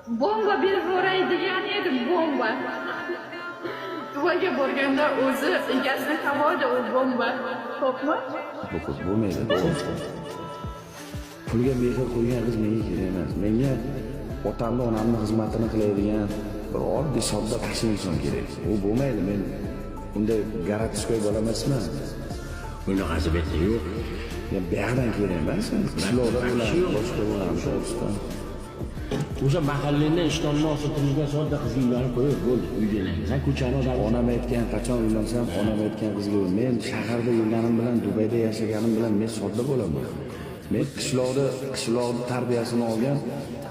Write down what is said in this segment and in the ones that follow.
Bomba berib yuboray degan edim, bomba. Duoga borganda o'zi egasini havoda u bomba. Xo'pmi? Ko'p bo'lmaydi, to'g'ri. Pulga mehr qo'ygan qiz menga kerak emas. Menga otamni, onamni xizmatini qiladigan bir oddiy sodda baxshi inson kerak. U bo'lmaydi, men unday garatishkoy bola emasman. Bunaqasi betda yo'q. Men buyoqdan kerak emas. Qishloqda bo'ladi, boshqa bo'ladi, to'g'risidan. O'sha mahallada ishtonni ostida turgan sodda qizga uylanib qo'yib bo'ldi, uylanang. Sen ko'chani odam. Onam aytgan, qachon uylansam, onam aytgan qizga men shaharda yurganim bilan, Dubayda yashaganim bilan men sodda bo'laman. Men qishloqda tarbiyasini olgan,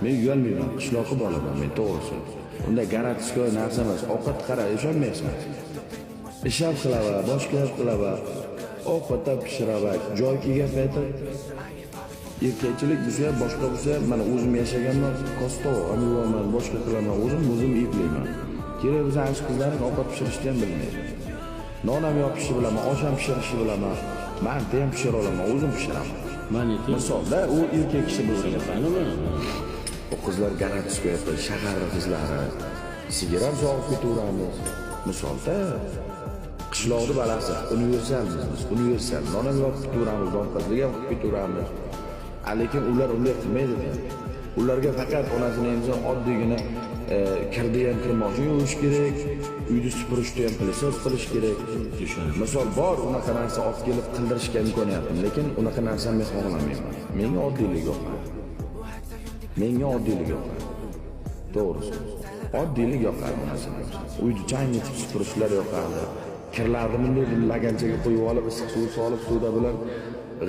men uyalmayman, qishloqqa bolaman men, to'g'risi. Unda garatishkoy narsa emas, ovqat qara, ishonmaysan. Ish ham qilaman, boshqa ham qilaman. Ovqat ham pishiraman, joy kelgan paytda erkakchilik bo'lsa ham, boshqa bo'lsa ham, mana o'zim yashaganman, kostovo, ham yuvaman, boshqa qilaman, o'zim eplayman. Kerak bo'lsa, ash qizlarning ovqat pishirishni ham bilmaydi. Non ham yopishni bilaman, osh ham pishirishni bilaman, manta ham pishira olaman, o'zim pishiraman. Misolda u erkak kishi bo'lsa, o qizlar garatishga yapti, shahar qizlari sigir ham sog'ib ketaveramiz. Misolda qishloqni balasi, universal, non ham yopib ketaveramiz, donqazlik ham qilib ketaveramiz. Lekin ular unday qilmaydi. Ularga faqat onasini inson oddiygina kirdi ham kirmoqchi yuvish kerak, uyni supurishni ham qilish kerak. Misol bor, unaqa narsa olib kelib qildirishga imkoniyat, lekin unaqa narsani men xohlamayman. Menga oddiylik yoqadi. To'g'risi. Oddiylik yoqadi bu narsalar. Uyni changitib supurishlar yoqadi. Kirlarni bunday laganchaga qo'yib olib, issiq suv solib, suvda bilan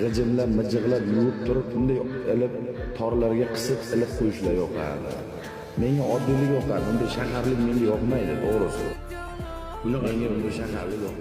g'ijimlab, mijig'lab yuvib turib, bunday ilib torlarga qisib ilib qo'yishlar yoqadi. Menga oddiylik yoqadi. Bunday shaharlik menga yoqmaydi, to'g'risi. Menga bunday shaharlik yoqmaydi.